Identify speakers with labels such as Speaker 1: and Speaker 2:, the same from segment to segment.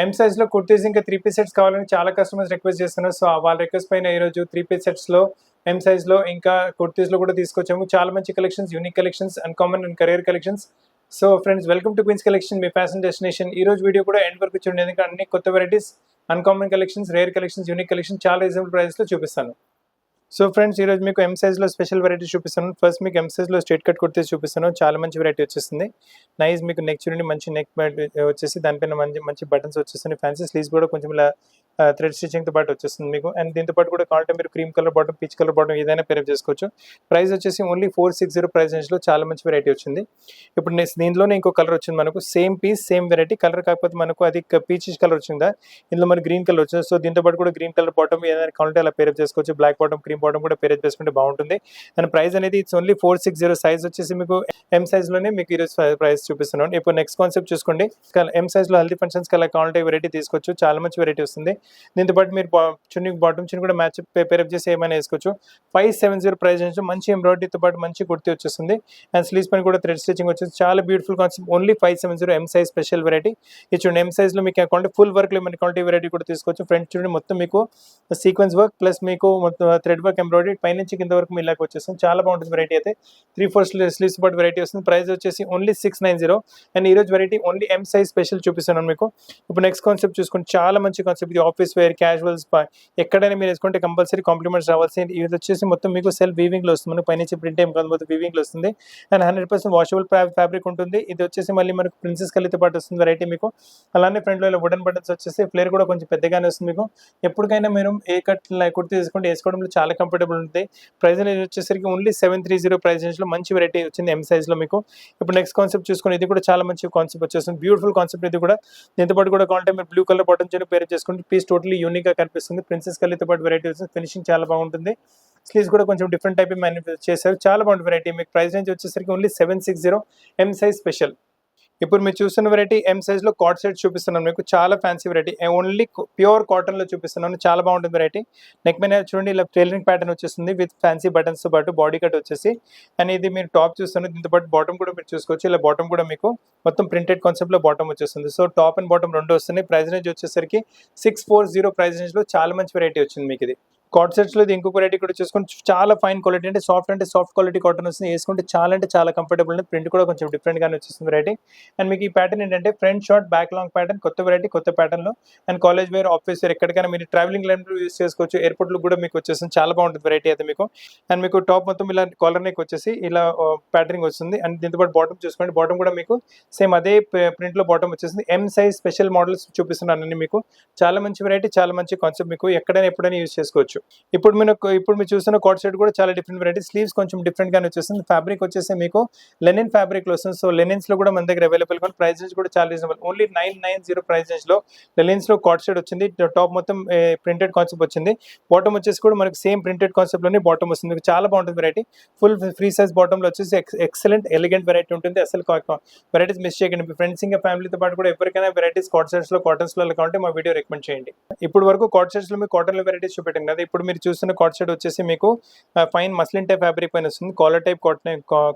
Speaker 1: ఎం సైజ్లో కుర్తీస్ ఇంకా 3 piece sets కావాలని చాలా కస్టమర్స్ రిక్వెస్ట్ చేస్తున్నారు. సో వాళ్ళ రిక్వెస్ట్ పైన ఈరోజు 3 పీస్ సెట్స్లో ఎం సైజ్లో ఇంకా కుర్తీస్లో కూడా తీసుకొచ్చాము. చాలా మంచి collections, unique collections, uncommon and career collections. So friends, welcome to Queens collection, మీ ఫ్యాషన్ డెస్టినేషన్. ఈ రోజు వీడియో కూడా ఎండ్ వరకు చూడండి, ఎందుకంటే అన్ని కొత్త varieties, uncommon collections, rare collections, unique collection చాలా రీజనబుల్ ప్రైస్లో చూపిస్తాను. సో ఫ్రెండ్స్, ఈరోజు మీకు ఎం సైజ్లో స్పెషల్ వెరైటీ చూపిస్తాను. ఫస్ట్ మీకు ఎం సైజ్లో స్ట్రైట్ కట్ కుర్తీస్ చూపిస్తాను. చాలా మంచి వెరైటీ వచ్చేస్తుంది. నైస్, మీకు నెక్ చూడండి, మంచి నెక్ వచ్చేసి దానిపైన మంచి బటన్స్ వచ్చేస్తుంది. ఫ్యాన్సీ స్లీవ్స్ కూడా కొంచెం ఇలా థ్రెడ్ స్టిచ్చింగ్తో పాటు వచ్చేస్తుంది మీకు. అండ్ దీంతో పాటు కూడా కావాలంటే మీరు cream colour bottom, peach colour bottom ఏదైనా పేరప్ చేసుకోవచ్చు. ప్రైస్ వచ్చేసి ఓన్లీ 460 ప్రైస్ రేంజ్లో చాలా మంచి వెరైటీ వచ్చింది. ఇప్పుడు నెక్స్ట్ దీంట్లోనే ఇంకో కలర్ వచ్చింది మనకు, same piece same variety colour, కాకపోతే మనకు అది పీచిష్ కలర్ వచ్చిందా, ఇందులో మనకు గ్రీన్ కలర్ వచ్చింది. సో దీంతో పాటు కూడా గ్రీన్ కలర్ బాటమ్ ఏదైనా కావాలంటే అలా పేరప్ చేసుకోవచ్చు. బ్లాక్ బాటమ్, క్రీమ్ బాటమ్ కూడా పేరప్ చేసుకుంటే బాగుంటుంది. అండ్ ప్రైస్ అనేది ఇట్స్ ఓన్లీ 460. సైజ్ వచ్చేసి మీకు ఎం సైజ్లోనే మీకు ఈరోజు ప్రైస్ చూపిస్తున్నాను. ఇప్పుడు నెక్స్ట్ కాన్సెప్ట్ చూసుకోండి. ఎం సైజ్లో హెల్తీ ఫంక్షన్స్కి అలా కావాలంటే వెరైటీ తీసుకోవచ్చు. చాలా మంచి వెరైటీ వస్తుంది. దీంతో పాటు మీరు చున్నీ, బాటమ్ చున్నీ కూడా మ్యాచ్ పేరప్ చేసి ఏమైనా వేసుకోవచ్చు. 570 ప్రైస్ నుంచి మంచి ఎంబ్రాయిడరీతో పాటు మంచి కుర్తీ వచ్చేస్తుంది. అండ్ స్లీవ్స్ పైన కూడా థ్రెడ్ స్టిచ్చింగ్ వచ్చేసి చాలా beautiful concept. Only 570 M size special variety. ఇది చూడండి, ఎం సైజ్లో మీకు అకౌంట్ ఫుల్ వర్క్లో మన క్వాలిటీ వెరైటీ కూడా తీసుకోవచ్చు. ఫ్రంట్ చూడండి, మొత్తం మీకు సీక్వెన్స్ వర్క్ ప్లస్ మీకు మొత్తం థ్రెడ్ వర్క్ ఎంబ్రాయిడరీ పైనుంచి కింద వరకు మీ ఇలాగ వచ్చేస్తుంది. చాలా బాగుంటుంది వెరైటీ అయితే. 3/4 స్లీవ్స్ పాటు వెరైటీ వస్తుంది. ప్రైస్ వచ్చేసి ఓన్లీ 690. అండ్ ఈరోజు variety only M size special చూపిస్తున్నాను మీకు. ఇప్పుడు నెక్స్ట్ కాన్సెప్ట్ చూసుకుంటే చాలా మంచి కాన్సెప్ట్. ఇది ఆఫీస్ వేర్, క్యాజువల్స్, ఎక్కడైనా మీరు వేసుకుంటే కంపల్సరీ కాంప్లిమెంట్స్ రావాల్సింది. ఇది వచ్చేసి మొత్తం మీకు సెల్ఫ్ వీవింగ్లో వస్తుంది. మనకు పైనుంచి ప్రింట్ ఏం కాదు, మొత్తం వీవింగ్లో వస్తుంది. అండ్ 100% వాషబుల్ ఫ్యాబ్రిక్ ఉంటుంది. ఇది వచ్చేసి మళ్ళీ మనకు ప్రిన్సెస్ కలీతో పాటు వస్తుంది వెరైటీ మీకు. అలానే ఫ్రంట్లో ఇలా వుడెన్ బటన్స్ వచ్చేసి ఫ్లేర్ కూడా కొంచెం పెద్దగానే వస్తుంది మీకు. ఎప్పటికైనా మీరు ఏ కట్ కుర్తీ తీసుకుంటే వేసుకోవడంలో చాలా కంఫర్టబుల్ ఉంటుంది. ప్రైస్ అనేది వచ్చేసరికి ఓన్లీ 730 ప్రైస్ రేంజ్లో మంచి వెరైటీ వచ్చింది ఎం సైజ్లో మీకు. ఇప్పుడు నెక్స్ట్ కాన్సెప్ట్ చూసుకుని, ఇది కూడా చాలా మంచి కాన్సెప్ట్ వచ్చేస్తుంది. బ్యూటిఫుల్ కాన్సెప్ట్ ఇది కూడా. దీంతో పాటు కూడా కావాలంటే మీరు బ్లూ కలర్ బాటమ్ చేయడం పేరు చేసుకుంటే పీస్ టోటలీ యూనిక్గా కనిపిస్తుంది. ప్రిన్సెస్ కలీతో పాటు వెరైటీ వస్తుంది. ఫినిషింగ్ చాలా బాగుంటుంది. స్లీవ్స్ కూడా కొంచెం డిఫరెంట్ టైప్ మ్యానుఫ్యాక్చర్ చేశారు. చాలా బాగుంటుంది వెరైటీ. మీకు ప్రైస్ రేంజ్ వచ్చేసరికి ఓన్లీ 760 ఎం సైజ్ స్పెషల్. ఇప్పుడు మీరు చూస్తున్న వెరైటీ ఎం సైజ్లో కార్డ్ సెట్ చూపిస్తున్నాను మీకు. చాలా ఫ్యాన్సీ వెరైటీ, ఓన్లీ ప్యూర్ కాటన్లో చూపిస్తున్నాను. చాలా బాగుంటుంది వెరైటీ. నెక్ మీద చూడండి, ఇలా టైలరింగ్ ప్యాటర్న్ వచ్చేస్తుంది విత్ ఫ్యాన్సీ బటన్స్తో పాటు బాడీ కట్ వచ్చేసి. అండ్ ఇది మీరు టాప్ చూస్తున్నారు. దీంతో పాటు బాటమ్ కూడా మీరు చూసుకోవచ్చు. ఇలా బాటమ్ కూడా మీకు మొత్తం ప్రింటెడ్ కాన్సెప్ట్లో బాటమ్ వచ్చేస్తుంది. సో టాప్ అండ్ బాటమ్ రెండు వస్తున్నాయి. ప్రైస్ రేంజ్ వచ్చేసరికి 640 ప్రైస్ రేంజ్లో చాలా మంచి వెరైటీ వచ్చింది మీకు. ఇది కార్డ్ సెట్స్లో ఇది ఇంకొక వెరైటీ కూడా చూసుకుంటే చాలా ఫైన్ క్వాలిటీ, అంటే సాఫ్ట్ క్వాలిటీ కాటన్ వస్తుంది. వేసుకుంటే చాలా అంటే చాలా కంఫర్టబుల్ ఉంది. ప్రింట్ కూడా కొంచెం డిఫరెంట్గానే వచ్చేస్తుంది వెరైటీ. అండ్ మీకు ఈ ప్యాటర్న్ ఏంటంటే front short, back long pattern, కొత్త వెరైటీ, కొత్త ప్యాటర్న్లో. And college wear, office wear, ఎక్కడికైనా మీరు ట్రావెలింగ్ లైన్లో యూస్ చేసుకోవచ్చు. ఎయిర్పోర్ట్లో కూడా మీకు వచ్చేస్తుంది. చాలా బాగుంటుంది వెరైటీ అయితే మీకు. అండ్ మీకు టాప్ మొత్తం ఇలా కాలర్ నెక్ వచ్చేసి ఇలా ప్యాటర్నింగ్ వస్తుంది. అండ్ దీంతో పాటు బాటమ్ చూసుకోండి, బాటమ్ కూడా మీకు సేమ్ అదే ప్రింట్లో బాటమ్ వచ్చేసింది. ఎం సైజ్ స్పెషల్ మోడల్స్ చూపిస్తున్నాను మీకు. చాలా మంచి వెరైటీ, చాలా మంచి కాన్సెప్ట్. మీకు ఎక్కడైనా ఎప్పుడైనా యూస్ చేసుకోవచ్చు. ఇప్పుడు మీరు చూస్తున్న కార్డ్ సెట్ కూడా చాలా డిఫరెంట్ వెరైటీ. స్లీవ్స్ కొంచెం డిఫరెంట్ గానే వచ్చేస్తుంది. ఫ్యాబ్రిక్ వచ్చేసి మీకు లెనిన్ ఫ్యాబ్రిక్ లో వస్తుంది. సో లెనిన్స్ లో కూడా మన దగ్గర అవైలబుల్ గా ప్రైస్ రేంజ్ కూడా చాలా రీజనబుల్. ఓన్లీ 990 ప్రైస్ రేంజ్ లో లెనిన్స్ లో కార్డ్ సెట్ వచ్చింది. టాప్ మొత్తం ప్రింటెడ్ కాన్సెప్ట్ వచ్చింది. బాటమ్ వచ్చేసి కూడా మనకి సేమ్ ప్రింటెడ్ కాన్సెప్ట్ లోనే బాటమ్ వస్తుంది. మీకు చాలా బాగుంటుంది variety. Full free size bottom లో వచ్చేసి ఎక్సలెంట్ ఎలిగెంట్ వెరైటీ ఉంటుంది. అసలు వెరైటీస్ మిస్ చేయకండి. మీ ఫ్రెండ్స్ ఇంకా ఫ్యామిలీతో పాటు కూడా ఎవరికైనా వెరైటీస్ కార్డ్ సెట్స్ లో, కాటన్స్ లో కావాలంటే మా వీడియో రికమెండ్ చేయండి. ఇప్పుడు వరకు కార్డ్ సెట్స్ లో మీకు కాటన్ లో వెరైటీస్ చూపెట్టాను కదా. ఇప్పుడు మీరు చూస్తున్న కార్డ్ సెట్ వచ్చేసి మీకు ఫైన్ మస్లిన్ టైప్ ఫ్యాబ్రిక్ పైన వస్తుంది. కాలర్ టైప్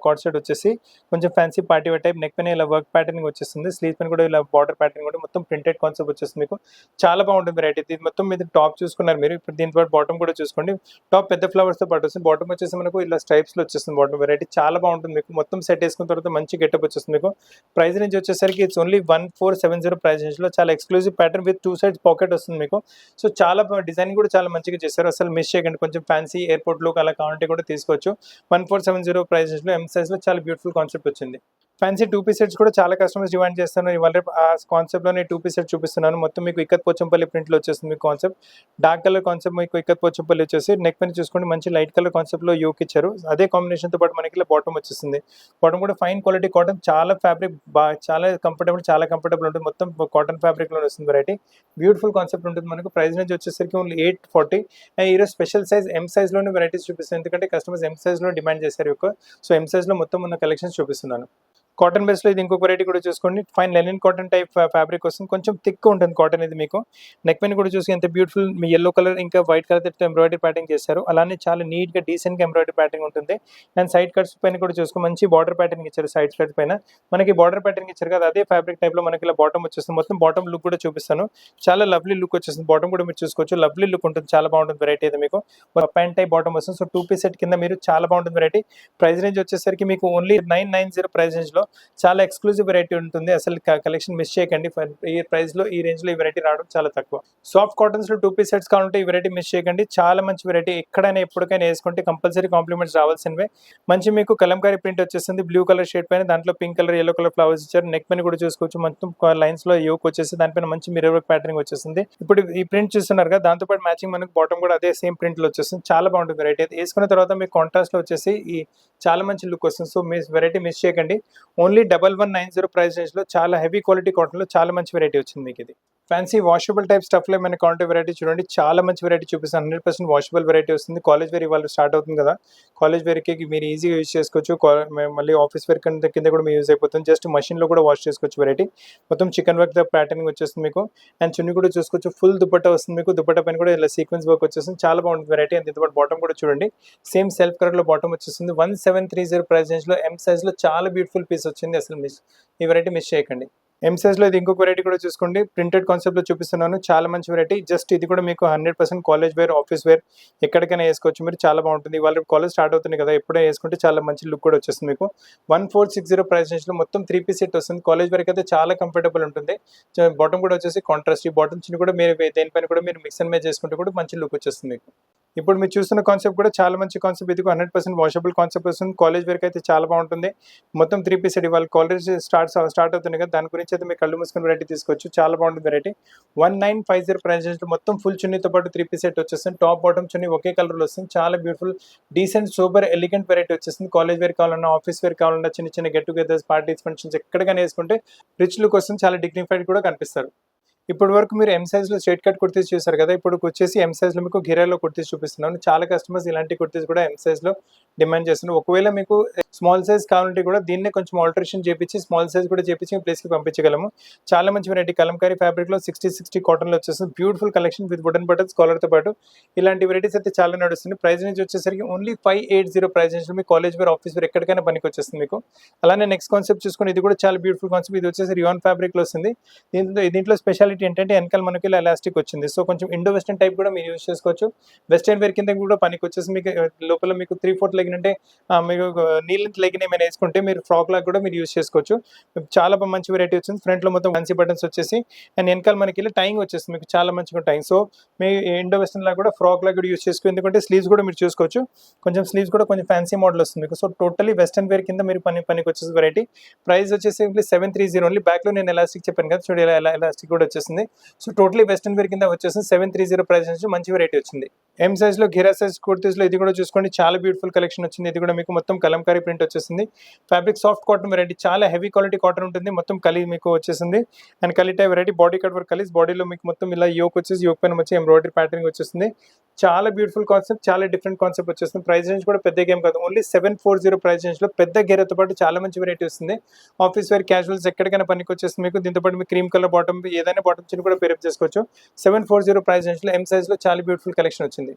Speaker 1: కార్డ్ సెట్ వచ్చేసి కొంచెం fancy party wear type. Neck పైన ఇలా వర్క్ ప్యాటర్న్ వచ్చేస్తుంది. స్లీవ్ పైన కూడా ఇలా బార్డర్ ప్యాటర్న్ కూడా మొత్తం ప్రింటెడ్ కాన్సెప్ట్ వచ్చేస్తుంది మీకు. చాలా బాగుంటుంది వెరైటీ. ఇది మొత్తం మీద టాప్ చూసుకున్నారు మీరు. ఇప్పుడు దీని పాటు బాటమ్ కూడా చూసుకోండి. టాప్ పెద్ద ఫ్లవర్స్ తో పాటు వస్తుంది. బాటమ్ వచ్చేసి మనకు ఇలా స్ట్రైప్స్ లో వచ్చేస్తుంది. బాటమ్ వెరైటీ చాలా బాగుంటుంది మీకు. మొత్తం సెట్ వేసుకున్న తర్వాత మంచి గెటప్ వచ్చేస్తుంది మీకు. ప్రైస్ రేంజ్ వచ్చేసరికి ఇట్స్ ఓన్లీ 1470 ప్రైస్ రేంజ్ లో. చాలా exclusive pattern with 2 sides pocket వస్తుంది మీకు. సో చాలా డిజైన్ కూడా చాలా మంచిగా చేశారు. అసలు మిస్ చేయకండి. కొంచెం ఫ్యాన్సీ ఎయిర్పోర్ట్ లో అలా కావాలంటే కూడా తీసుకోవచ్చు. 1470 ప్రైస్ రేంజ్ లో ఎం సైజ్ లో చాలా బ్యూటిఫుల్ కాన్సెప్ట్ వచ్చింది. ఫ్యాన్సీ 2 పీస్ సెట్స్ కూడా చాలా కస్టమర్స్ డిమాండ్ చేస్తున్నారు. ఇవాళ ఆ కాన్సెప్ట్ లోనే 2 పీస్ సెట్ చూపిస్తున్నాను. మొత్తం మీకు ఇక్కత్ పోచంపల్లి ప్రింట్ లో వచ్చేస్తుంది మీకు కాన్సెప్ట్. డార్క్ కలర్ కాన్సెప్ట్ మీకు ఇక్కత్ పోచంపల్లి వచ్చేసి నెక్ పైన చూసుకోండి మంచి లైట్ కలర్ కాన్సెప్ట్ లో యోక్ ఇచ్చారు. అదే కాంబినేషన్ తో పాటు మనకి ఇలా బాటమ్ వచ్చేస్తుంది. బాటమ్ కూడా ఫైన్ క్వాలిటీ కాటన్, చాలా ఫ్యాబ్రిక్ చాలా కంఫర్టబుల్ ఉంటుంది. మొత్తం కాటన్ ఫ్యాబ్రిక్ లో వస్తుంది వెరైటీ. బ్యూటిఫుల్ కాన్సెప్ట్ ఉంటుంది మనకు. ప్రైస్ రేంజ్ వచ్చేసరికి ఓన్లీ 840. ఈరోజు స్పెషల్ సైజ్ ఎం సైజ్ లోనే వెరైటీస్ చూపిస్తాను, ఎందుకంటే కస్టమర్స్ ఎం సైజ్ లో డిమాండ్ చేశారు. సో ఎం సైజ్ లో మొత్తం ఉన్న కలెక్షన్స్ చూపిస్తున్నాను. కాటన్ బేస్లో ఇది ఇంకొక వెరైటీ కూడా చూసుకోండి. Fine linen cotton type fabric వస్తుంది. కొంచెం థిక్ ఉంటుంది కాటన్ ఇది మీకు. నెక్ పైన కూడా చూసి ఎంత బ్యూటిఫుల్ మీ యెల్లో కలర్ ఇంకా వైట్ కలర్ ఎంబ్రాయిడరీ ప్యాటర్న్ చేశారు. అలానే చాలా నీట్గా డీసెంట్గా ఎంబ్రాయిడరీ ప్యాటర్న్ ఉంటుంది. అండ్ సైడ్ కట్స్ పైన కూడా చూసుకో మంచి బార్డర్ ప్యాటర్న్ ఇచ్చారు. సైడ్ కట్స్ పైన మనకి బార్డర్ ప్యాటర్న్ ఇచ్చారు కదా, అదే ఫ్యాబ్రిక్ టైప్ లో మనకి ఇలా బాటమ్ వచ్చేస్తుంది. మొత్తం బాటమ్ లుక్ కూడా చూపిస్తాను. చాలా లవ్లీ లుక్ వచ్చేస్తుంది. బాటమ్ కూడా మీరు చూసుకోవచ్చు, లవ్లీ లుక్ ఉంటుంది. చాలా బాగుంటుంది వెరైటీ అయితే మీకు. ప్యాంట్ టైప్ బాటమ్ వస్తుంది. సో 2 పీస్ సెట్ కింద మీరు చాలా బాగుంటుంది వెరైటీ. ప్రైస్ రేంజ్ వచ్చేసరికి మీకు ఓన్లీ 990 ప్రైస్ రేంజ్ లో చాలా ఎక్స్క్లూజివ్ వెరైటీ ఉంటుంది. అసలు కలెక్షన్ మిస్ చేయకండి. ఈ ప్రైస్ లో ఈ రేంజ్ లో ఈ వెరైటీ రావడం చాలా తక్కువ. సాఫ్ట్ కాటన్స్ లో 2 పీస్ సెట్స్ కావాలంటే ఈ వెరైటీ మిస్ చేయకండి. చాలా మంచి వెరైటీ. ఎక్కడైనా ఎప్పటికైనా వేసుకుంటే కంపల్సరీ కాంప్లిమెంట్స్ రావాల్సినవే. మంచి మీకు కలంకారీ ప్రింట్ వచ్చేస్తుంది. బ్లూ కలర్ షేడ్ పైన దాంట్లో pink colour yellow colour flowers ఇచ్చారు. నెక్ పైన కూడా చూసుకోవచ్చు మొత్తం లైన్స్ లో యోక్ వచ్చేసి దానిపైన మంచి మిర్రర్ వర్క్ ప్యాటర్నింగ్ వచ్చేసింది. ఇప్పుడు ఈ ప్రింట్ చూస్తున్నారు కదా, దాంతో పాటు మ్యాచింగ్ మనకు బాటమ్ కూడా అదే సేమ్ ప్రింట్ లో వచ్చేస్తుంది. చాలా బాగుంటుంది వెరైటీ. అయితే వేసుకున్న తర్వాత మీకు కాంట్రాస్ట్ లో వచ్చేసి ఈ చాలా మంచి లుక్ వస్తుంది. సో మీ వెరైటీ మిస్ చేయకండి. ఓన్లీ 1190 ప్రైస్ రేంజ్ లో చాలా హెవీ క్వాలిటీ కాటన్ లో చాలా మంచి వెరైటీ వచ్చింది మీకు. ఇది ఫ్యాన్సీ వాషబుల్ టైప్ స్టఫ్ లో మన కాంటే వెరైటీ చూడండి. చాలా మంచి వెరైటీ చూపిస్తాను. 100% వాషబుల్ వెరైటీ వస్తుంది. కాలేజ్ వేర్ ఇవాళ స్టార్ట్ అవుతుంది కదా, కాలేజ్ వేర్కి మీరు ఈజీగా యూజ్ చేసుకోవచ్చు. మళ్ళీ ఆఫీస్ వేర్ కింద కూడా మీరు యూజ్ అయిపోతుంది. జస్ట్ మషిన్ లో కూడా వాష్ చేసుకోవచ్చు వెరైటీ. మొత్తం చికెన్ వర్క్ ప్యాటర్నింగ్ వచ్చేస్తుంది మీకు. అండ్ చున్నీ కూడా చూసుకోవచ్చు. ఫుల్ దుపట్టా వస్తుంది మీకు. దుపట్టా పైన కూడా ఇలా సీక్వెన్స్ వర్క్ వచ్చేస్తుంది. చాలా బాగుంటుంది వెరైటీ. అండ్ ఇంత బాటమ్ కూడా చూడండి, సేమ్ సెల్ఫ్ కలర్ లో బాటమ్ వచ్చేస్తుంది. 1730 ప్రైస్ రేంజ్ లో ఎం సైజ్ లో చాలా బ్యూటిఫుల్ పీస్ వచ్చింది. అసలు ఈ వెరైటీ మిస్ చేయకండి. ఎం సైజ్ లో ఇది ఇంకొక వెరైటీ కూడా చూసుకోండి. ప్రింటెడ్ కాన్సెప్ట్ లో చూపిస్తున్నాను. చాలా మంచి వెరైటీ. జస్ట్ ఇది కూడా మీకు 100% కాలేజ్ వేర్, ఆఫీస్ వేర్ ఎక్కడికైనా వేసుకోవచ్చు మీరు. చాలా బాగుంటుంది. వాళ్ళు కాలేజ్ స్టార్ట్ అవుతుంది కదా, ఎప్పుడే వేసుకుంటే చాలా మంచి లుక్ కూడా వచ్చేస్తుంది మీకు. 1460 ప్రైస్ రేంజ్ లో మొత్తం 3 పీస్ సెట్ వస్తుంది. కాలేజ్ వేర్ అయితే చాలా కంఫర్టబుల్ ఉంటుంది. బాటమ్ కూడా వచ్చేసి కాంట్రాస్ట్. ఈ బాటమ్ చిన్న కూడా మీరు దేనిపైన కూడా మీరు మిక్స్ అండ్ మ్యాచ్ చేసుకుంటే కూడా మంచి లుక్ వచ్చేస్తుంది మీకు. ఇప్పుడు మీరు చూస్తున్న కాన్సెప్ట్ కూడా చాలా మంచి కాన్సెప్ట్. ఇది 100% వాషబుల్ కాన్సెప్ట్ వస్తుంది. కాలేజ్ వేర్ అయితే చాలా బాగుంటుంది. మొత్తం 3 పీస్ సెట్. ఇవాళ కాలేజ్ స్టార్ట్ అవుతుంది కదా, దాని గురించి అయితే మీరు కళ్ళు మూసుకుని వెరైటీ తీసుకోవచ్చు. చాలా బాగుంటుంది వెరైటీ. 1950 ప్రైస్ రేంజ్ లో మొత్తం ఫుల్ చున్నీతో పాటు 3 పీస్ సెట్ వచ్చేస్తుంది. టాప్ బాటమ్ చున్నీ ఒకే కలర్ లో వస్తుంది. చాలా beautiful decent super elegant variety వచ్చేస్తుంది. కాలేజ్ వేర్ కావాలన్నా, ఆఫీస్ వేర్ కావాలన్నా, చిన్న చిన్న గెట్ టుగెదర్స్, పార్టీస్, ఫంక్షన్స్ ఎక్కడికైనా వేసుకుంటే రిచ్ లుక్ వస్తుంది. చాలా డిగ్నిఫైడ్ కూడా కనిపిస్తారు. ఇప్పటి వరకు మీరు ఎం సైజ్ లో స్ట్రైట్ కట్ కుర్తీస్ చూసారు కదా, ఇప్పుడు వచ్చేసి ఎం సైజ్ లో మీకు ఘిరాలో కుర్తీస్ చూపిస్తున్నాను. చాలా కస్టమర్స్ ఇలాంటి కుర్తీస్ కూడా ఎం సైజ్ లో డిమాండ్ చేస్తున్నారు. ఒకవేళ మీకు స్మాల్ సైజ్ కావాలంటే కూడా దీన్నే కొంచెం ఆల్టరేషన్ చేపించి స్మాల్ సైజ్ కూడా చేపించి ప్లేస్ కి పంపించగలము. చాలా మంచి వెరైటీ. కలంకారీ ఫ్యాబ్రిక్ లో 60 కాటన్ లో వచ్చేస్తుంది. Beautiful collection with wooden buttons collar తో పాటు ఇలాంటి వెరైటీస్ అయితే చాలా నడుస్తుంది. ప్రైస్ నుంచి వచ్చేసరికి ఓన్లీ 580 ప్రైస్ నుంచి మీ కాలేజ్ వేర్, ఆఫీస్ వేర్ ఎక్కడికైనా పనికి వచ్చేస్తుంది మీకు. అలానే నెక్స్ట్ కాన్సెప్ట్ చూసుకుని ఇది కూడా చాలా బ్యూటిఫుల్ కాన్సెప్ట్. ఇది వచ్చేసి రియాన్ ఫ్యాబ్రిక్ లో వస్తుంది. దీంట్లో స్పెషాలిటీ ఏంటంటే వెనకాల మనకి ఇలా ఎలాస్టిక్ వచ్చింది. సో కొంచెం ఇండో వెస్టర్న్ టైప్ కూడా మీరు యూజ్ చేసుకోవచ్చు. వెస్టర్న్ వేర్ కింద కూడా పనికి వచ్చేసి మీకు లోపల మీకు 3/4 లెగిన్ అంటే మీకు నీల్ లెగిన్ ఏమైనా వేసుకుంటే మీరు ఫ్రాక్ లాగా కూడా మీరు యూజ్ చేసుకోవచ్చు. చాలా మంచి వెరైటీ వచ్చింది. ఫ్రంట్ లో మొత్తం ఫ్యాన్సీ బటన్స్ వచ్చేసి అండ్ వెనకాల మనకి ఇలా టైంగ్ వచ్చేస్తుంది మీకు. చాలా మంచిగా టైం. సో మీ ఇండో వెస్టర్న్ లాగా కూడా ఫ్రాక్ లాగా కూడా యూజ్ చేసుకోవచ్చు. ఎందుకంటే స్లీవ్స్ కూడా మీరు చూసుకోవచ్చు. కొంచెం స్లీవ్స్ కూడా కొంచెం ఫ్యాన్సీ మోడల్ వస్తుంది మీకు. సో టోటలీ వెస్టర్న్ వేర్ కింద మీరు పనికి వచ్చేసి వెరైటీ. ప్రైస్ వచ్చేసి 730 ఓన్లీ. బ్యాక్ లో నేను ఎలాస్టిక్ చెప్పాను కదా, చూడండి ఇలా ఎలాస్టిక్ కూడా వచ్చేసింది. సో టోటలీ వెస్టర్న్ వేర్ కింద వచ్చేసి 730 ప్రైస్ నుంచి మంచి వెరైటీ వచ్చింది. ఎం సైజ్ లో ఘిరా సైజ్ కుర్తీస్ లో ఇది కూడా చూసుకోండి. చాలా బ్యూటిఫుల్ కలెక్షన్ వచ్చింది. ఇది కూడా మీకు మొత్తం కలంకారీ ప్రింట్ వచ్చేసింది. Fabric soft cotton variety. చాలా హెవీ క్వాలిటీ కాటన్ ఉంటుంది. మొత్తం కలి మీకు వచ్చేసింది. అండ్ కలి type variety. Body cut work కలిసి బాడీలో మీకు మొత్తం ఇలా యోక్ వచ్చేసి యోక్ పైన వచ్చి ఎంబ్రాయిడరీ ప్యాటర్నింగ్ వచ్చేస్తుంది. చాలా బ్యూటిఫుల్ కాన్సెప్ట్. చాలా డిఫరెంట్ కాన్సెప్ట్ వచ్చేస్తుంది. ప్రైస్ రేంజ్ కూడా పెద్ద గేమ్ కాదు. ఓన్లీ 740 ప్రైస్ రేంజ్ లో పెద్ద గేరతో పాటు చాలా మంచి వెరైటీ వస్తుంది. ఆఫీస్ వేర్, క్యాజువల్స్ ఎక్కడికైనా పనికి వచ్చేస్తుంది మీకు. దీంతో పాటు మీకు క్రీమ్ కలర్ బాటమ్ ఏదైనా బాటమ్ చిన్న కూడా పేరప్ చేసుకోవచ్చు. 740 ప్రైస్ రేంజ్ లో ఎం సైజ్ లో చాలా బ్యూటిఫుల్ కలెక్షన్ వచ్చింది.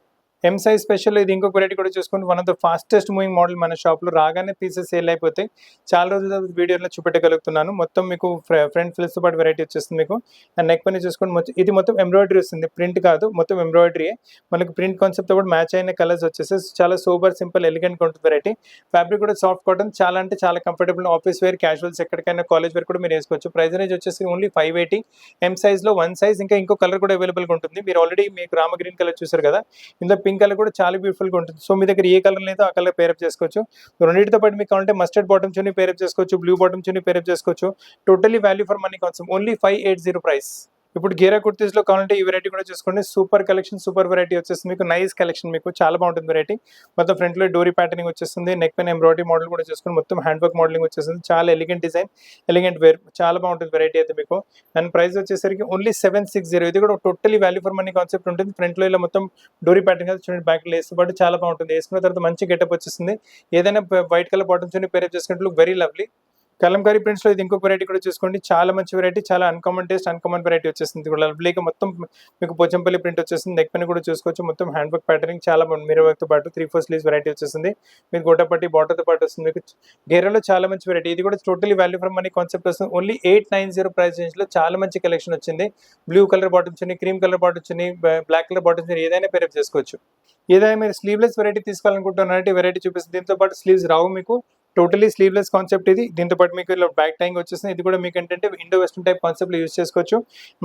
Speaker 1: ఎం సైజ్ స్పెషల్ ఇది ఇంకొక వెరైటీ కూడా చూసుకుంటే one of the fastest moving model మన షాప్లో. రాగానే పీసెస్ సేల్ అయిపోతాయి. చాలా రోజుల వీడియోలో చూపెట్టగలుగుతున్నాను. మొత్తం మీకు ఫ్రంట్ ఫ్లిప్స్ పాటు వెరైటీ వచ్చేస్తుంది మీకు. అండ్ నెక్ పని చూసుకుంటే ఇది మొత్తం ఎంబ్రాయిడరీ వస్తుంది. ప్రింట్ కాదు, మొత్తం ఎంబ్రాయిడరీ. మనకు ప్రింట్ కాన్సెప్ట్ కూడా మ్యాచ్ అయిన కలర్స్ వచ్చేసి చాలా సూపర్ సింపుల్ ఎలిగెంట్ ఉంటుంది వెరైటీ. ఫ్యాబ్రిక్ కూడా సాఫ్ట్ కాటన్. చాలా అంటే చాలా కంఫర్టబుల్. ఆఫీస్ వేర్, క్యాజువల్స్ ఎక్కడికైనా కాలేజ్ వేర్ కూడా మీరు వేసుకోవచ్చు. ప్రైస్ రేంజ్ వచ్చేసి ఓన్లీ 580. ఎం సైజ్ లో 1 సైజ్ ఇంకా ఇంకో కలర్ కూడా అవైలబుల్గా ఉంటుంది. మీరు ఆల్రెడీ మీకు రామ గ్రీన్ కలర్ చూసారు కదా, ఇందులో పింక్ కలర్ కూడా చాలా బ్యూటిఫుల్ గా ఉంటుంది. సో మీ దగ్గర ఏ కలర్ లేదో ఆ కలర్ పేరప్ చేసుకోవచ్చు. రెండింటితో పాటు మీకు కావాలంటే మస్టర్డ్ బాటమ్ చున్నీ పేరప్ చేసుకోవచ్చు, బ్లూ బాటమ్ చున్నీ పేరప్ చేసుకోవచ్చు. Totally value for money concept. Only 580 price. ఇప్పుడు గేరా కుర్తీస్ లో కావాలంటే ఈ వెరైటీ కూడా చూసుకోండి. సూపర్ కలెక్షన్, సూపర్ వెరైటీ వచ్చేస్తుంది మీకు. నైస్ కలెక్షన్ మీకు. చాలా బాగుంటుంది వెరైటీ. మొత్తం ఫ్రంట్ లో డోరీ ప్యాటర్నింగ్ వచ్చేస్తుంది. నెక్ పైన ఎంబ్రాయిడరీ మోడల్ కూడా చూసుకుని మొత్తం హ్యాండ్ వర్క్ మోడలింగ్ వచ్చేస్తుంది. చాలా ఎలిగెంట్ డిజైన్, ఎలిగెంట్ వేర్. చాలా బాగుంటుంది వెరైటీ అయితే మీకు. అండ్ ప్రైస్ వచ్చేసరికి ఓన్లీ 760. ఇది కూడా totally value for money concept ఉంటుంది. ఫ్రంట్ లో ఇలా మొత్తం డోరీ ప్యాటర్నింగ్ చూడండి. బ్యాక్ లేస్ పాటు చాలా బాగుంటుంది. వేసుకున్న తర్వాత మంచి గెటప్ వచ్చేస్తుంది. ఏదైనా వైట్ కలర్ బాటమ్స్ పేరప్ చేసుకుంటే వెరీ లవ్లీ. కలంకారీ ప్రింట్స్‌లో ఇది ఇంకొక వెరైటీ కూడా చూసుకోండి. చాలా మంచి వెరైటీ. చాలా అన్‌కామన్ టేస్ట్, అన్‌కామన్ వెరైటీ వచ్చేసింది. కూడా లవ్లీగా మొత్తం మీకు పోచంపల్లి ప్రింట్ వచ్చేసింది. నెక్ పైన కూడా చూసుకోవచ్చు. మొత్తం హ్యాండ్ వర్క్ ప్యాటర్నింగ్ చాలా బాగుంది. మిర్రర్ వర్క్‌తో పాటు 3/4 స్లీవ్స్ వెరైటీ వచ్చేసింది. మీకు గోటాపట్టి బార్డర్‌తో పాటు వస్తుంది. మీకు గేరాలో చాలా మంచి వెరైటీ. ఇది కూడా totally value for money concept వస్తుంది. ఓన్లీ 890 ప్రైస్ రేంజ్‌లో చాలా మంచి కలెక్షన్ వచ్చింది. బ్లూ కలర్ బాటమ్ చున్నీ, క్రీమ్ కలర్ బాటమ్ చున్నీ, బ్లాక్ కలర్ బాటమ్ చున్నీ ఏదైనా పేరప్ చేసుకోవచ్చు. ఏదైనా మీరు స్లీవ్‌లెస్ వెరైటీ తీసుకోవాలనుకుంటున్నారంటే వెరైటీ చూపిస్తుంది. దీంతో పాటు స్లీవ్స్ రావు మీకు. టోటలీ స్లీవ్‌లెస్ కాన్సెప్ట్ ఇది. దీంతో పాటు మీకు ఇలా బ్యాక్ టైయింగ్ వచ్చేసింది. ఇది కూడా మీకు ఏంటంటే ఇండో వెస్టర్న్ టైప్ కాన్సెప్ట్‌లో యూజ్ చేసుకోవచ్చు.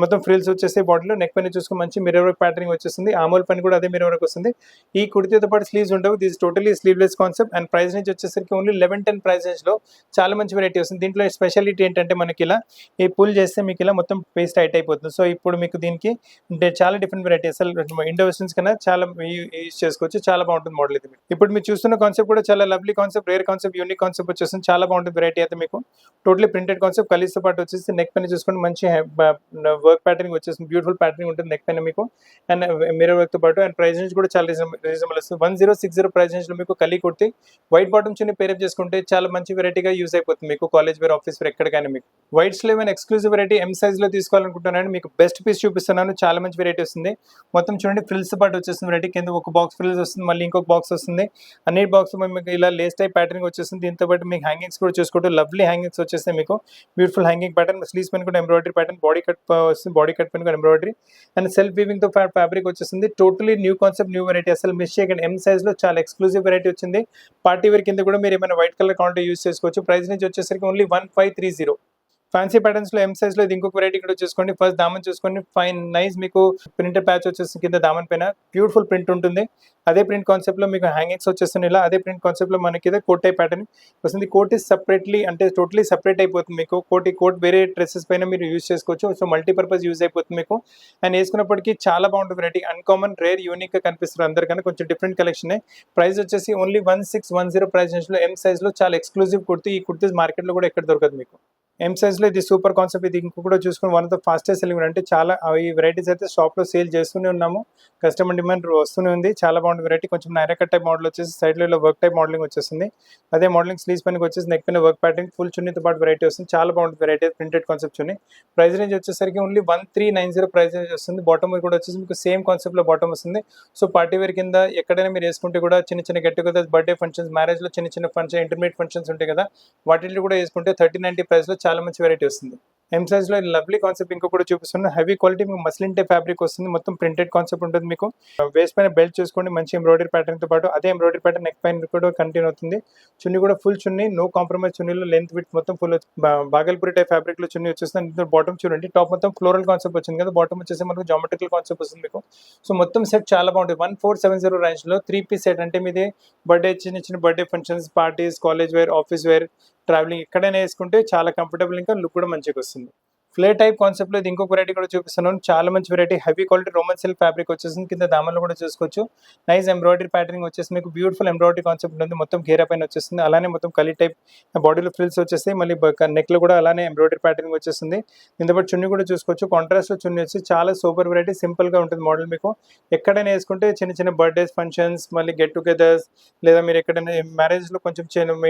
Speaker 1: మొత్తం ఫ్రిల్స్ వచ్చేసి బాడీలో నెక్ పైన చూసుకొని మంచి మిర్రర్ వర్క్ ప్యాటర్నింగ్ వచ్చేసింది. ఆర్మ్ పైన కూడా అదే మిర్రర్ వర్క్ వస్తుంది. ఈ కుర్తీతో పాటు స్లీవ్స్ ఉండవు. This totally sleeveless concept and price range వచ్చేసరికి ఓన్లీ 1110 ప్రైస్ రేంజ్‌లో చాలా మంచి వెరైటీ వస్తుంది. దీంట్లో స్పెషాలిటీ ఏంటంటే మనకి ఇలా ఈ పుల్ చేస్తే మీకు ఇలా మొత్తం ఫేస్ టైట్ అయిపోతుంది. సో ఇప్పుడు మీకు దీనికి అంటే చాలా డిఫరెంట్ వెరైటీ అసలు ఇండో వెస్టర్న్స్ కన్నా చాలా యూజ్ చేసుకోవచ్చు. చాలా బాగుంటుంది మోడల్ ఇది. ఇప్పుడు మీరు చూస్తున్న కాన్సెప్ట్ కూడా చాలా lovely concept, rare concept, unique concept వచ్చేసింది. చాలా బాగుంటుంది వెరైటీ అయితే మీకు. టోటలీ ప్రింటెడ్ కాన్సెప్ట్ కలీస్తో పాటు వచ్చేసి నెక్ పైన చూసుకుంటే మంచి వర్క్ ప్యాటర్నింగ్ వచ్చేసింది. బ్యూటిఫుల్ ప్యాటర్నింగ్ ఉంటుంది నెక్ పైన మీకు అండ్ మిర్రర్ వర్క్తో పాటు అండ్ ప్రైస్ రేంజ్ కూడా చాలా రీజనబుల్ వస్తుంది. 1060 ప్రైస్ రేంజ్లో మీకు కలీ కుర్తి వైట్ బాటమ్ చున్నీ పేరప్ చేసుకుంటే చాలా మంచి వెరైటీగా యూజ్ అయిపోతుంది మీకు కాలేజ్ వేర్, ఆఫీస్ వేర్ ఎక్కడికైనా మీకు. White sleeve and exclusive variety M సైజ్లో తీసుకోవాలనుకుంటున్నాను. మీకు బెస్ట్ పీస్ చూపిస్తున్నాను. చాలా మంచి వెరైటీ వస్తుంది. మొత్తం చూడండి ఫ్రిల్స్ పాటు వచ్చేస్తుంది వెరైటీ. కింద ఒక బాక్స్ ఫ్రిల్స్ వస్తుంది, మళ్ళీ ఇంకొక బాక్స్ వస్తుంది. అన్ని బాక్స్ మీకు ఇలా లేస్ టైప్ ప్యాటర్నింగ్ వచ్చేస్తుంది. దీంతో పాటు మీకు హ్యాంగింగ్స్ కూడా చూసుకుంటూ లవ్లీ హ్యాంగింగ్స్ వచ్చేస్తాయి మీకు. బ్యూటిఫుల్ హ్యాంగింగ్ ప్యాటర్న్, స్లీవ్స్ పైన కూడా ఎంబ్రాయిడరీ ప్యాటర్న్, బాడీ కట్ వస్తుంది. బాడీ కట్ పైన కూడా ఎంబ్రాయిడరీ అండ్ సెల్ఫ్ వీవింగ్ తో ఫ్యాబ్రిక్ వచ్చేసింది. Totally new concept, new variety. అసలు మిస్ చేయకండి. ఎం సైజ్ లో చాలా ఎక్స్క్లూజివ్ వెరైటీ వచ్చింది. పార్టీ వేర్ కింద కూడా మీరు ఏమైనా వైట్ కలర్ కౌంటర్ యూస్ చేసుకోవచ్చు. ప్రైస్ నుంచి వచ్చేసరికి ఓన్లీ 1530. ఫ్యాన్సీ ప్యాటర్న్స్ లో ఎం సైజ్ లో ఇది ఇంకొక వెరైటీ కూడా చూసుకోండి. ఫస్ట్ దామన్ చూసుకోండి. ఫైన్ నైస్ మీకు ప్రింటెడ్ ప్యాచ్ వచ్చేసి కింద దామన్ పైన బ్యూటిఫుల్ ప్రింట్ ఉంటుంది. అదే ప్రింట్ కాన్సెప్ట్ లో మీకు హ్యాంగింగ్స్ వచ్చేస్తుంది. ఇలా అదే ప్రింట్ కాన్సెప్ట్ లో మనకి కోట్ టైప్ ప్యాటర్న్ వస్తుంది. కోట్ ఇస్ సెపరేట్లీ అంటే టోటలీ సెపరేట్ అయిపోతుంది మీకు. కోట్ వేరే డ్రెస్సెస్ పైన మీరు యూజ్ చేసుకోవచ్చు. సో మల్టీపర్పస్ యూజ్ అయిపోతుంది మీకు. అండ్ వేసుకున్నప్పటికీ చాలా బాగుంటుంది వెరైటీ. అన్కామన్, రేర్, యూనిక్ గా కనిపిస్తుంది అందరికన్నా. కొంచెం డిఫరెంట్ కలెక్షన్. ప్రైస్ వచ్చేసి ఓన్లీ 1610 ప్రైస్ రేంజ్ లో ఎం సైజ్ లో చాలా ఎక్స్క్లూజివ్ కుర్తీ. ఈ కుర్తీస్ మార్కెట్ లో కూడా ఎక్కడ దొరకదు మీకు. ఎం సైజ్ లో ఇది సూపర్ కాన్సెప్ట్. ఇది ఇంకో కూడా చూసుకుని one of the fastest selling అంటే చాలా ఈ వెరైటీస్ అయితే షాప్ లో సేల్ చేస్తూనే ఉన్నాము. కస్టమర్ డిమాండ్ వస్తూనే ఉంది. చాలా బాగుంది వెరైటీ. కొంచెం నైరా కట్ టైప్ మోడల్ వచ్చేసి సైడ్ లో ఇలా వర్క్ టైప్ మోడలింగ్ వచ్చేసింది. అదే మోడలింగ్ స్లీవ్స్ పైన వచ్చేసి నెక్ పైన వర్క్ ప్యాటర్న్, ఫుల్ చున్నీతో పాటు వెరైటీ వస్తుంది. చాలా బాగుంటుంది వెరైటీ. ప్రింటెడ్ కాన్సెప్ట్ చున్నీ. ప్రైస్ రేంజ్ వచ్చేసరికి ఓన్లీ 1390 ప్రైస్ రేంజ్ వస్తుంది. బాటమ్ కూడా వచ్చేసి మీకు సేమ్ కాన్సెప్ట్ లో బాటమ్ వస్తుంది. సో పార్టీ వేర్ కింద ఎక్కడైనా మీరు వేసుకుంటే కూడా చిన్న చిన్న get togethers, birthday functions, marriage లో చిన్న చిన్న ఫంక్షన్, ఇంటర్మీడియట్ ఫంక్షన్స్ ఉంటాయి కదా, వాటిలో కూడా వేసుకుంటే 1390 ప్రైస్ లో చాలా మంచి వెరైటీ వస్తుంది. ఎం సైజ్ లో లవ్లీ కాన్సెప్ట్ ఇంకో కూడా చూపిస్తున్నాను. హెవీ క్వాలిటీ మీకు మస్లిన్ టైప్ ఫ్యాబ్రిక్ వస్తుంది. మొత్తం ప్రింటెడ్ కాన్సెప్ట్ ఉంటుంది మీకు. వేస్ట్ పైన బెల్ట్ చూసుకోండి. మంచి ఎంబ్రాయిడరీ ప్యాటర్న్ తో పాటు అదే ఎంబ్రాయిడరీ ప్యాటర్న్ నెక్ పైన కూడా కంటిన్యూ అవుతుంది. చున్నీ కూడా ఫుల్ చున్నీ, నో కాంప్రమైజ్ చున్నీలో లెంత్ విత్ మొత్తం ఫుల్ బాగల్పూరి టైప్ ఫ్యాబ్రిక్ లో చున్నీ వచ్చేస్తుంది. బాటమ్ చూడండి. టాప్ మొత్తం ఫ్లోరల్ కాన్సెప్ట్ వచ్చింది కదా, బాటమ్ వచ్చేసి మనకు జామెట్రికల్ కాన్సెప్ట్ వస్తుంది మీకు. సో మొత్తం సెట్ చాలా బాగుంటుంది. 1470 రేంజ్ లో 3 పీస్ సెట్. అంటే మీది బర్త్డే, చిన్న చిన్న birthday functions, parties, college wear, office wear, travelling ఎక్కడైనా వేసుకుంటే చాలా కంఫర్టబుల్, ఇంకా లుక్ కూడా మంచిగా వస్తుంది. ఫ్లేర్ టైప్ కాన్సెప్ట్ లో ఇది ఇంకొక వెరైటీ కూడా చూపిస్తున్నాను. చాలా మంచి variety. Heavy quality Roman silk fabric వచ్చేసింది. కింద దామన్లో కూడా చూసుకోవచ్చు. నైస్ ఎంబ్రాయిడరీ ప్యాటర్నింగ్ వచ్చేసి మీకు బ్యూటిఫుల్ ఎంబ్రాయిడరీ కాన్సెప్ట్ ఉంటుంది. మొత్తం గేరా పైన వచ్చేస్తుంది. అలానే మొత్తం కలీ టైప్ బాడీలో ఫ్రిల్స్ వచ్చేస్తాయి. మళ్ళీ నెక్ లో కూడా అలానే ఎంబ్రాయిడరీ ప్యాటర్నింగ్ వచ్చేస్తుంది. దీంతో పాటు చున్నీ కూడా చూసుకోవచ్చు. కాంట్రాస్ట్ లో చున్నీ వచ్చి చాలా సూపర్ వెరైటీ. సింపుల్ గా ఉంటుంది మోడల్ మీకు. ఎక్కడైనా వేసుకుంటే చిన్న చిన్న బర్త్డేస్, ఫంక్షన్స్, మళ్ళీ గెట్ టుగెదర్స్, లేదా మీరు ఎక్కడైనా మ్యారేజ్ లో కొంచెం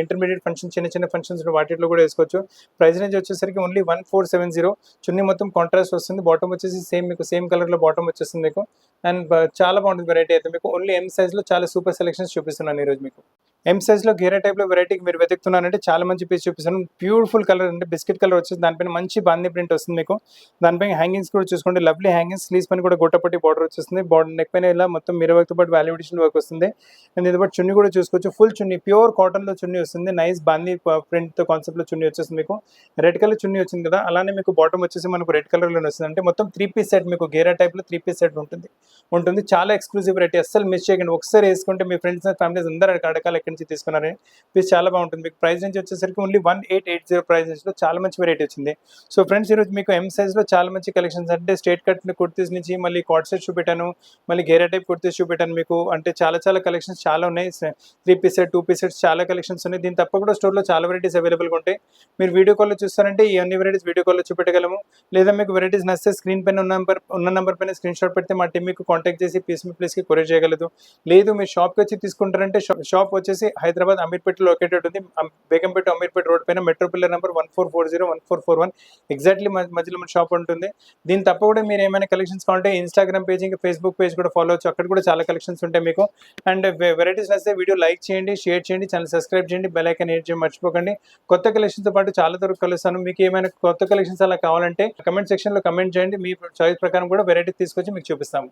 Speaker 1: ఇంటర్మీడియట్ ఫంక్షన్, చిన్న చిన్న ఫంక్షన్స్ వాటిలో కూడా వేసుకోవచ్చు. ప్రైస్ రేంజ్ వచ్చేసరికి ఓన్లీ 1470. చున్నీ మొత్తం కాంట్రాస్ట్ వస్తుంది. బాటమ్ వచ్చేసి మీకు సేమ్ కలర్ లో బాటమ్ వచ్చేస్తుంది మీకు. అండ్ చాలా బాగుంటుంది వెరైటీ అయితే మీకు. ఓన్లీ ఎం సైజ్ లో చాలా సూపర్ సెలెక్షన్స్ చూపిస్తున్నాను ఈరోజు మీకు. ఎం సైజ్ లో గేరా టైప్ లో వెరైటీకి మీరు వెతుకుతున్నారంటే చాలా మంచి పీస్ చూపిస్తాను. బ్యూటిఫుల్ కలర్ అంటే బిస్కెట్ కలర్ వచ్చేసి దానిపైన మంచి బాందీ ప్రింట్ వస్తుంది మీకు. దానిపైన హ్యాంగింగ్స్ కూడా చూసుకోండి. Lovely hangings. స్లీవ్స్ పైన కూడా గొట్టపట్టి బార్డర్ వచ్చేస్తుంది. నెక్ పైన ఇలా మొత్తం మిర్రర్ వర్క్ తో పాటు వాల్యుడేషన్ వర్క్ వస్తుంది. అండ్ దీంతో పాటు చున్నీ కూడా చూసుకోవచ్చు. ఫుల్ చున్నీ, ప్యూర్ కాటన్ లో చున్నీ వస్తుంది. నైస్ బాందీ ప్రింట్ తో కాన్సెప్ట్ లో చున్నీ వచ్చేస్తుంది మీకు. రెడ్ కలర్ చున్నీ వచ్చింది కదా, అలానే మీకు బాటమ్ వచ్చేసి మనకు రెడ్ కలర్ లో వస్తుంది. అంటే మొత్తం 3 పీస్ సెట్ మీకు గేరా టైప్ లో 3 పీస్ సెట్ ఉంటుంది. చాలా ఎక్స్క్లూజివ్ వెరైటీ. అస్సలు మిస్ చేయకండి. ఒకసారి వేసుకుంటే మీ ఫ్రెండ్స్, ఫ్యామిలీస్ అందరూ అడగాలి ఎక్కడి నుంచి తీసుకున్నారని. పీస్ చాలా బాగుంటుంది. మీకు ప్రైస్ నుంచి వచ్చేసరికి ఓన్లీ 1880 ప్రైస్ నుంచి చాలా మంచి వెరైటీ వచ్చింది. సో ఫ్రెండ్స్, ఈరోజు మీకు ఎం సైజ్ లో చాలా మంచి కలెక్షన్స్ అంటే స్ట్రేట్ కట్ కుర్తీస్ నుంచి మళ్ళీ కార్డ్ సెట్ చూపెట్టాను, మళ్ళీ గేరా టైప్ కుర్తీస్ చూపెట్టాను మీకు. అంటే చాలా కలెక్షన్స్ చాలా ఉన్నాయి. 3 పీస్ సెట్, 2 పీస్ సెట్స్ చాలా కలెక్షన్స్ ఉన్నాయి. దీని తప్ప కూడా స్టోర్ లో చాలా వెరైటీస్ అవైలబుల్గా ఉంటాయి. మీరు వీడియో కాల్లో చూస్తారంటే ఈ అన్ని వెరైటీస్ వీడియో కాల్లో చూపెట్టగలము. లేదా మీకు వెరైటీస్ నచ్చితే స్క్రీన్ పైన ఉన్న నెంబర్ పైన స్క్రీన్ షాట్ పెడితే మా టీం మీకు కాంటాక్ట్ చేసి పీస్ మీ ప్లేస్కి కొరియర్ చేయగలదు. లేదు మీరు షాప్కి వచ్చి తీసుకుంటారంటే షాప్ వచ్చేసి వచ్చేసి హైదరాబాద్ అమీర్పేట లొకేటెడ్ ఉంది. బేగంపేట అమీర్పేట రోడ్ పైన మెట్రో పిల్లర్ నెంబర్ 1440 1441 ఎగ్జాక్ట్లీ మధ్యలో మన షాప్ ఉంటుంది. దీని తప్ప కూడా మీరు ఏమైనా కలెక్షన్స్ కావాలంటే ఇన్స్టాగ్రామ్ పేజ్ ఇంకా ఫేస్బుక్ పేజ్ కూడా ఫాలో అవచ్చు. అక్కడ కూడా చాలా కలెక్షన్స్ ఉంటాయి మీకు. అండ్ వెరైటీస్ నచ్చితే వీడియో లైక్ చేయండి, షేర్ చేయండి, ఛానల్ సబ్స్క్రైబ్ చేయండి, బెల్ ఐకాన్ హిట్ చేయడం మర్చిపోకండి. కొత్త కలెక్షన్తో పాటు చాలా వరకు కలుస్తాను. మీకు ఏమైనా కొత్త కలెక్షన్స్ అలా కావాలంటే కమెంట్ సెక్షన్లో కమెంట్ చేయండి. మీ చాయిస్ ప్రకారం కూడా వెరైటీ తీసుకొచ్చి మీకు చూపిస్తాము.